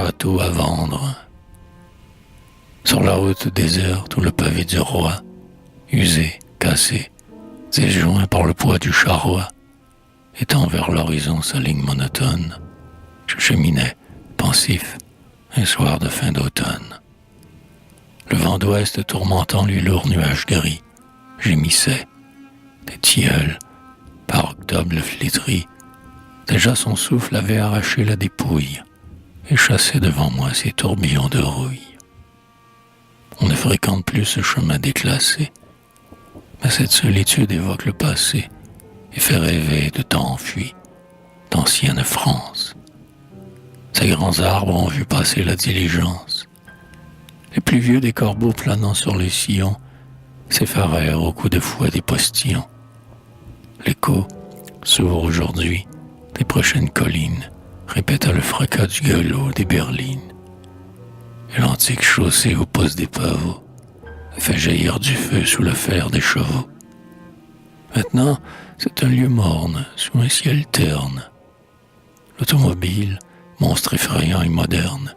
château à vendre. Sur la route déserte où le pavé du roi, usé, cassé, disjoint par le poids du charroi, étend vers l'horizon sa ligne monotone, je cheminais, pensif, un soir de fin d'automne. Le vent d'ouest tourmentant les lourds nuages gris, gémissait, des tilleuls, par octobre le flétri, déjà son souffle avait arraché la dépouille et chassait devant moi ses tourbillons de rouille. On ne fréquente plus ce chemin déclassé, mais cette solitude évoque le passé et fait rêver de temps enfui, d'ancienne France. Ces grands arbres ont vu passer la diligence. Les plus vieux des corbeaux planant sur les sillons s'effarèrent au coup de fouet des postillons. L'écho, sourd aujourd'hui, des prochaines collines, répéta le fracas du gueulot des berlines. Et l'antique chaussée au poste des pavots fait jaillir du feu sous le fer des chevaux. Maintenant, c'est un lieu morne, sous un ciel terne. L'automobile, monstre effrayant et moderne,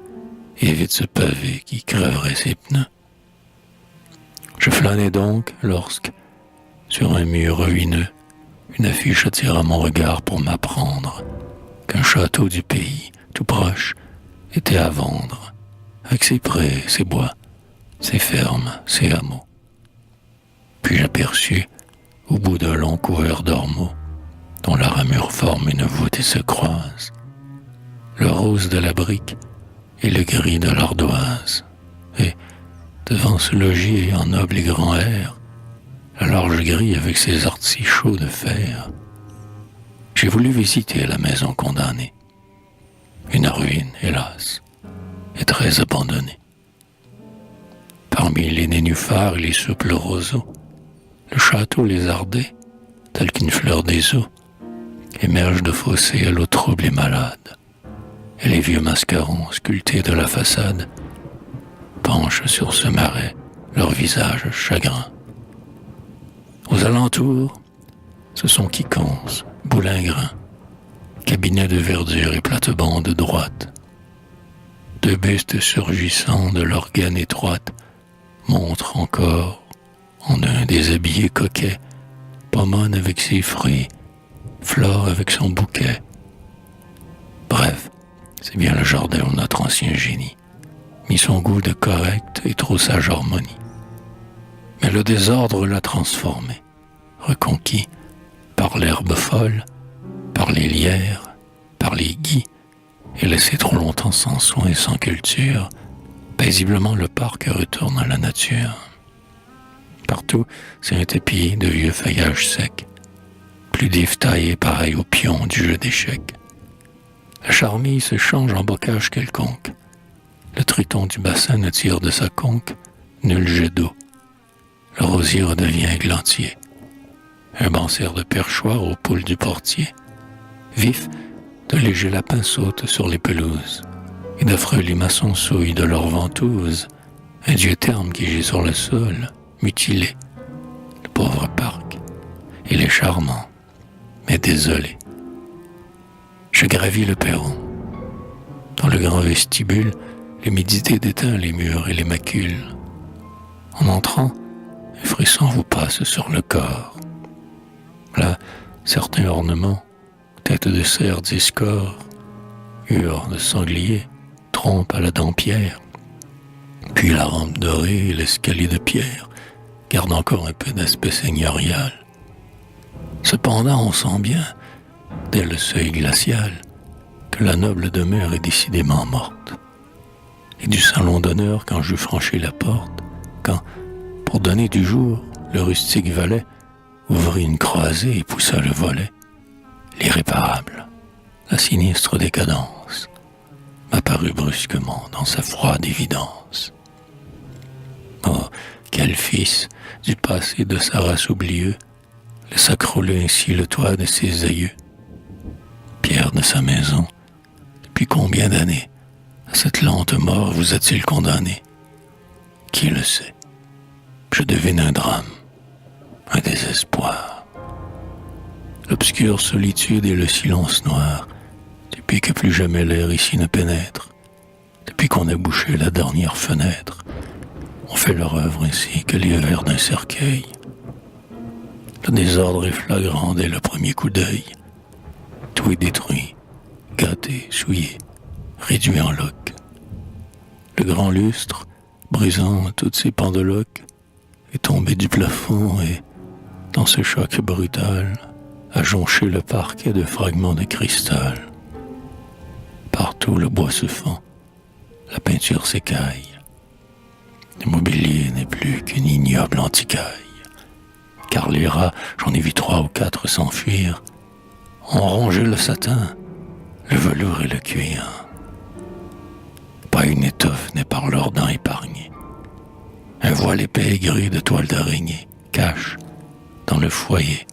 évite ce pavé qui crèverait ses pneus. Je flânais donc lorsque, sur un mur ruineux, une affiche attira mon regard pour m'apprendre qu'un château du pays, tout proche, était à vendre, avec ses prés, ses bois, ses fermes, ses hameaux. Puis j'aperçus, au bout d'un long coureur d'ormeaux, dont la ramure forme une voûte et se croise, le rose de la brique et le gris de l'ardoise, et, devant ce logis en noble et grand air, la large grille avec ses artichauts de fer. J'ai voulu visiter la maison condamnée, une ruine, hélas, et très abandonnée. Parmi les nénuphars et les souples roseaux, le château lézardé, tel qu'une fleur des eaux, émerge de fossés à l'eau trouble et malade, et les vieux mascarons sculptés de la façade penchent sur ce marais leur visage chagrin. Aux alentours, ce sont quiconces, boulingrins, cabinets de verdure et plates-bandes droites. Deux bustes surgissant de leur gaine étroite montrent encore, en un déshabillé coquet, Pomone avec ses fruits, Flore avec son bouquet. Bref, c'est bien le jardin où notre ancien génie mit son goût de correcte et trop sage harmonie. Mais le désordre l'a transformé, reconquis par l'herbe folle, par les lierres, par les gui, et laissé trop longtemps sans soin et sans culture, paisiblement le parc retourne à la nature. Partout, c'est un tapis de vieux feuillages secs, plus d'ifs taillés pareil aux pions du jeu d'échecs. La charmille se change en bocage quelconque. Le triton du bassin ne tire de sa conque nul jet d'eau. Le rosier redevient églantier. Un banc sert de perchoir aux poules du portier. Vif, de légers lapins sautent sur les pelouses, et d'affreux limaçons souillent de leurs ventouses un dieu terme qui gît sur le sol, mutilé. Le pauvre parc, il est charmant, mais désolé. Je gravis le perron. Dans le grand vestibule, l'humidité déteint les murs et les macules. En entrant, un frisson vous passe sur le corps. Là, certains ornements, têtes de cerf discorde, hurles de sanglier, trompes à la dent-pierre. Puis la rampe dorée et l'escalier de pierre gardent encore un peu d'aspect seigneurial. Cependant, on sent bien, dès le seuil glacial, que la noble demeure est décidément morte. Et du salon d'honneur, quand j'eus franchi la porte, quand, pour donner du jour, le rustique valet ouvrit une croisée et poussa le volet, l'irréparable, la sinistre décadence, m'apparut brusquement dans sa froide évidence. Oh, quel fils du passé de sa race oublieux laissa crouler ainsi le toit de ses aïeux? Pierre de sa maison, depuis combien d'années à cette lente mort vous a-t-il condamné? Qui le sait? Je devine un drame, un désespoir. L'obscure solitude et le silence noir, depuis que plus jamais l'air ici ne pénètre, Depuis qu'on a bouché la dernière fenêtre, on fait leur œuvre ainsi que les vers d'un cercueil. Le désordre est flagrant dès le premier coup d'œil. Tout est détruit, gâté, souillé, réduit en loques. Le grand lustre, brisant toutes ses pendeloques, est tombé du plafond et, dans ce choc brutal, a jonché le parquet de fragments de cristal. Partout le bois se fend, la peinture s'écaille. Le mobilier n'est plus qu'une ignoble antiquaille. Car les rats, j'en ai vu 3 ou 4 s'enfuir, ont rongé le satin, le velours et le cuir. Pas une étoffe n'est par leurs dents épargnée. Un voile épais et gris de toile d'araignée cache, dans le foyer,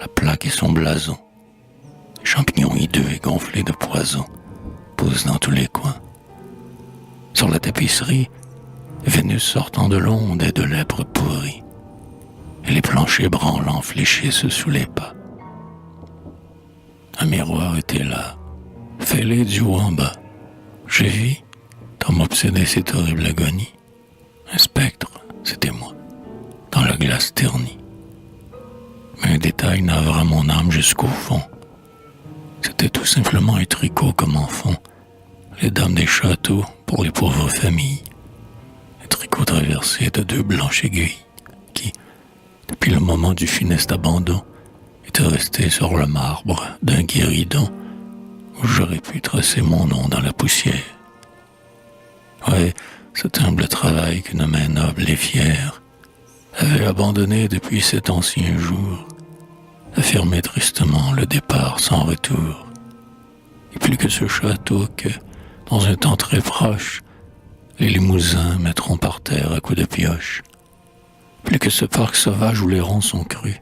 la plaque et son blason. Les champignons hideux et gonflés de poison poussent dans tous les coins. Sur la tapisserie, Vénus sortant de l'onde et de lèpre pourrie, et les planchers branlants fléchissent sous les pas. Un miroir était là, fêlé du haut en bas. Je vis, dans m'obséder cette horrible agonie, un spectre, c'était moi, dans la glace ternie. Mais un détail navra mon âme jusqu'au fond. C'était tout simplement un tricot comme en font les dames des châteaux pour les pauvres familles. Un tricot traversé de 2 blanches aiguilles qui, depuis le moment du funeste abandon, était resté sur le marbre d'un guéridon où j'aurais pu tracer mon nom dans la poussière. Ouais, cet humble travail qu'une main noble et fière avait abandonné depuis cet ancien jour, affirmait tristement le départ sans retour. Et plus que ce château que, dans un temps très proche, les limousins mettront par terre à coups de pioche. Plus que ce parc sauvage où les ronds sont crus,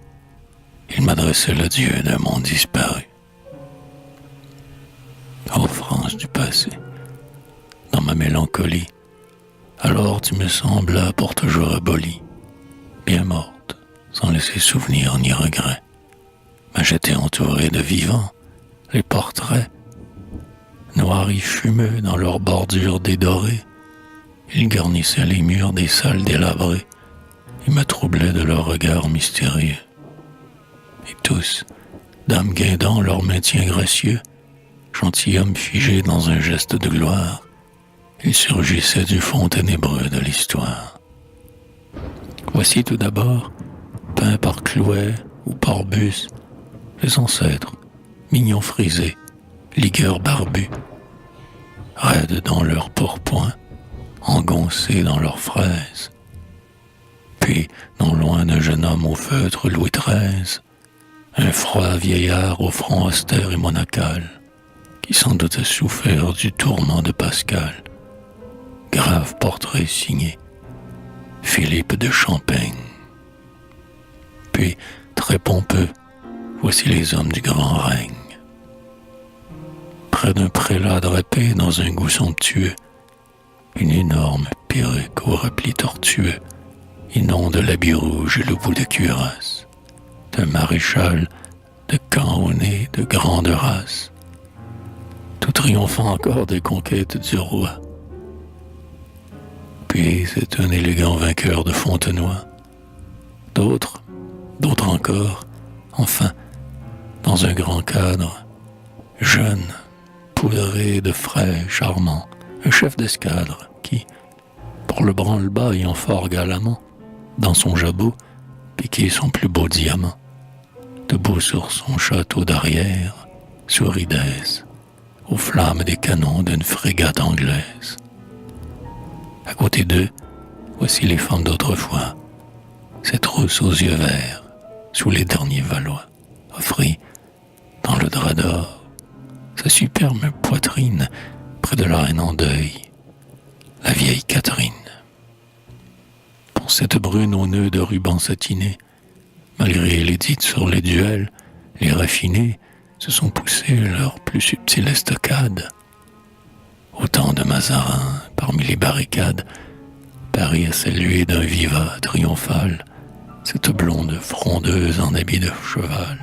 il m'adressait l'adieu d'un monde disparu. Ô France du passé, dans ma mélancolie, alors tu me semblas pour toujours abolie, bien morte, sans laisser souvenir ni regret. Mais j'étais entouré de vivants, les portraits, noirs et fumeux dans leur bordure dédorée. Ils garnissaient les murs des salles délabrées et me troublaient de leur regard mystérieux. Et tous, dames guidant leur maintien gracieux, gentilshommes figés dans un geste de gloire, ils surgissaient du fond ténébreux de l'histoire. Voici tout d'abord, peints par Clouet ou par Bus, les ancêtres, mignons frisés, ligueurs barbus, raides dans leurs pourpoints, engoncés dans leurs fraises. Puis, non loin d'un jeune homme au feutre Louis XIII, un froid vieillard au front austère et monacal, qui sans doute a souffert du tourment de Pascal. Grave portrait signé Philippe de Champaigne. Puis, très pompeux, voici les hommes du grand règne. Près d'un prélat drapé dans un goût somptueux, une énorme perruque au repli tortueux inonde l'habit rouge et le bout de cuirasse d'un maréchal de camp au nez de grande race, tout triomphant encore des conquêtes du roi. Puis c'est un élégant vainqueur de Fontenoy. D'autres encore, enfin, dans un grand cadre, jeune, poudré de frais, charmant, un chef d'escadre qui, pour le branle-bas ayant fort galamment, dans son jabot, piqué son plus beau diamant, debout sur son château d'arrière, sourit d'aise, aux flammes des canons d'une frégate anglaise. À côté d'eux, voici les femmes d'autrefois, cette rousse aux yeux verts, sous les derniers valois, offrit, dans le drap d'or, sa superbe poitrine près de la reine en deuil, la vieille Catherine. Pour cette brune au nœud de ruban satiné, malgré les dites sur les duels, les raffinés se sont poussés leur plus subtile estocade. Autant de Mazarin, parmi les barricades, Paris a salué d'un vivat triomphal cette blonde frondeuse en habit de cheval.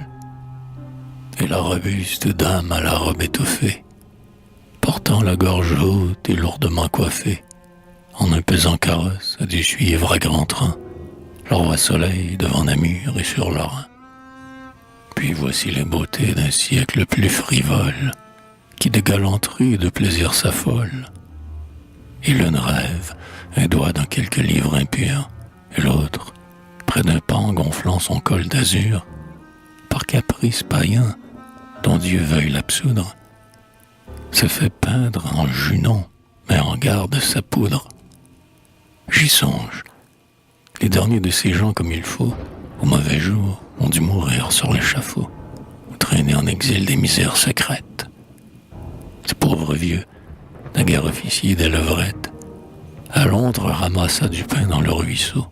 Et la robuste dame à la robe étoffée, portant portant la gorge haute et lourdement coiffée, en un pesant carrosse a dû suivre à grand train le roi soleil devant Namur et sur l'Orient. Puis voici les beautés d'un siècle plus frivole, qui de galanterie et de plaisir s'affole. Et l'une rêve, un doigt dans quelque livre impur, et l'autre, près d'un pan gonflant son col d'azur, par caprice païen, dont Dieu veuille l'absoudre, se fait peindre en Junon, mais en garde sa poudre. J'y songe. Les derniers de ces gens comme il faut, au mauvais jour, ont dû mourir sur l'échafaud, ou traîner en exil des misères secrètes. Ces pauvres vieux, naguère officiers des levrettes, à Londres ramassa du pain dans le ruisseau.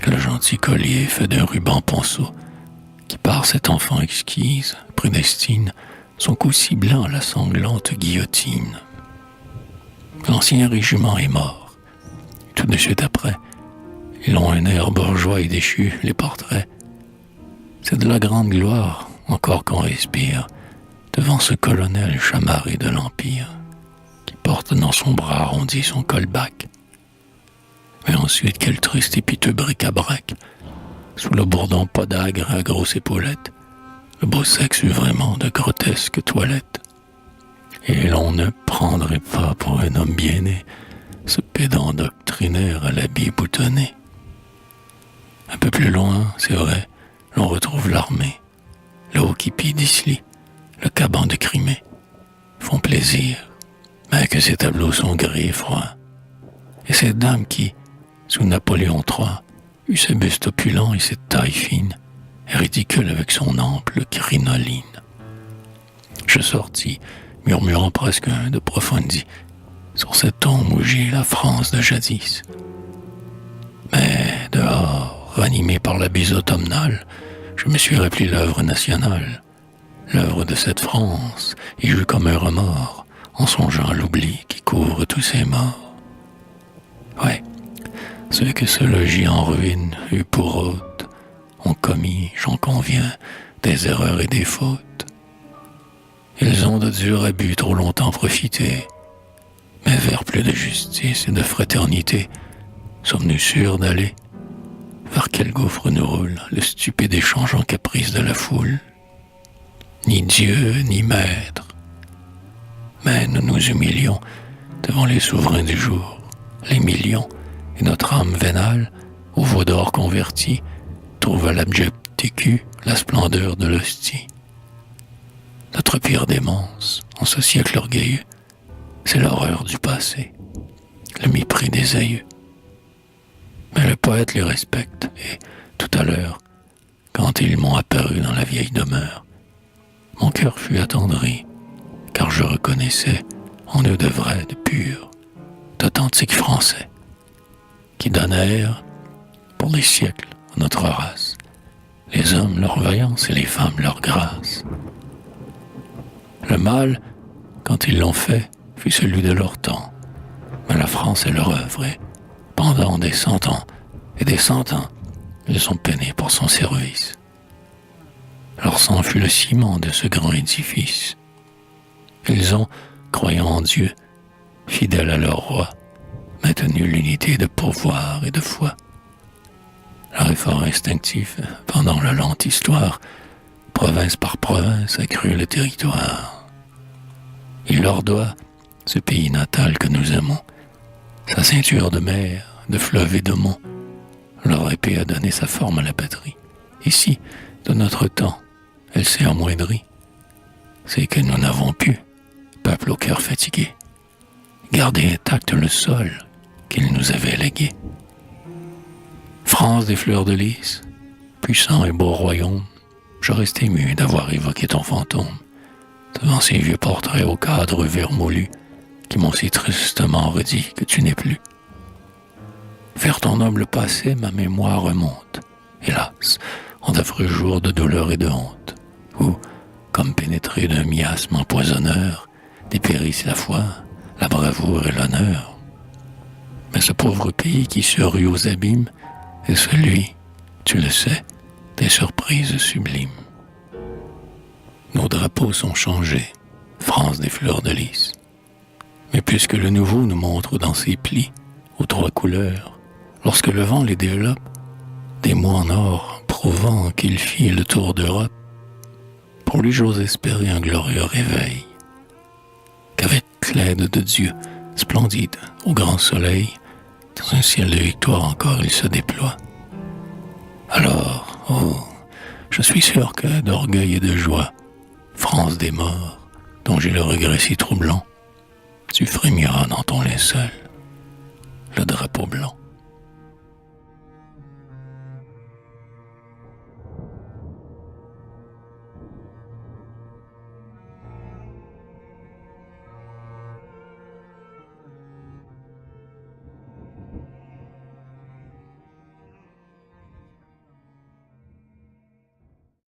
Le gentil collier fait d'un ruban ponceau, qui par cet enfant exquise prédestine son cou si blanc à la sanglante guillotine. L'ancien régiment est mort. Tout de suite après, ils ont un air bourgeois et déchu, les portraits. C'est de la grande gloire, encore qu'on respire, devant ce colonel chamarré de l'Empire, qui porte dans son bras arrondi son colbac. Mais ensuite, quel triste et piteux bric-à-brac, sous le bourdon podagre à grosse épaulette, le beau sexe eut vraiment de grotesques toilettes. Et l'on ne prendrait pas pour un homme bien né ce pédant doctrinaire à l'habit boutonné. Un peu plus loin, c'est vrai, l'on retrouve l'armée, le Hokipi d'Isly, le caban de Crimée, font plaisir, mais que ces tableaux sont gris et froids. Et cette dame qui, sous Napoléon III, eut ce buste opulent et cette taille fine, et ridicule avec son ample crinoline. Je sortis, murmurant presque un de Profondi, sur cette tombe où gît la France de jadis. Mais dehors, ranimé par la bise automnale, je me suis rappelé l'œuvre nationale, l'œuvre de cette France, et j'eus comme un remords, en songeant à l'oubli qui couvre tous ces morts. Ouais, ceux que ce logis en ruine eut pour hôte ont commis, j'en conviens, des erreurs et des fautes. Ils ont de durs abus trop longtemps profité, mais vers plus de justice et de fraternité, sommes-nous sûrs d'aller? Vers quel gouffre nous roule le stupide et changeant caprice de la foule? Ni Dieu, ni maître. Mais nous nous humilions devant les souverains du jour, les millions, et notre âme vénale, au veau d'or converti, trouve à l'abject écu la splendeur de l'hostie. Notre pire démence, en ce siècle orgueilleux, c'est l'horreur du passé, le mépris des aïeux. Mais le poète les respecte, et tout à l'heure, quand ils m'ont apparu dans la vieille demeure, mon cœur fut attendri, car je reconnaissais en eux de vrais, de purs, d'authentiques Français, qui donnèrent, pour des siècles, à notre race, les hommes leur vaillance et les femmes leur grâce. Le mal, quand ils l'ont fait, fut celui de leur temps, mais la France est leur œuvre, et pendant des 100 ans et des 100 ans, ils ont peiné pour son service. Leur sang fut le ciment de ce grand édifice. Ils ont, croyant en Dieu, fidèles à leur roi, maintenu l'unité de pouvoir et de foi. Leur effort instinctif, pendant la lente histoire, province par province, accrut le territoire. Il leur doit, ce pays natal que nous aimons, sa ceinture de mer, de fleuves et de monts. Leur épée a donné sa forme à la patrie. Ici, de notre temps, elle s'est amoindrie. C'est que nous n'avons pu, peuple au cœur fatigué, garder intact le sol qu'il nous avait légué. France des fleurs de lys, puissant et beau royaume, je reste ému d'avoir évoqué ton fantôme, devant ces vieux portraits au cadre vermoulu qui m'ont si tristement redit que tu n'es plus. Vers ton noble passé, ma mémoire remonte, hélas, en d'affreux jours de douleur et de honte, où, comme pénétré d'un miasme empoisonneur, dépérissent la foi, la bravoure et l'honneur. Mais ce pauvre pays qui se rue aux abîmes est celui, tu le sais, des surprises sublimes. Nos drapeaux sont changés, France des fleurs de lys. Mais puisque le nouveau nous montre dans ses plis, aux trois couleurs, lorsque le vent les développe, des mots en or prouvant qu'il fit le tour d'Europe, pour lui j'ose espérer un glorieux réveil, qu'avec l'aide de Dieu, splendide, au grand soleil, dans un ciel de victoire encore il se déploie. Alors, oh, je suis sûr que d'orgueil et de joie, France des morts, dont j'ai le regret si troublant, tu frémiras dans ton linceul, le drapeau blanc.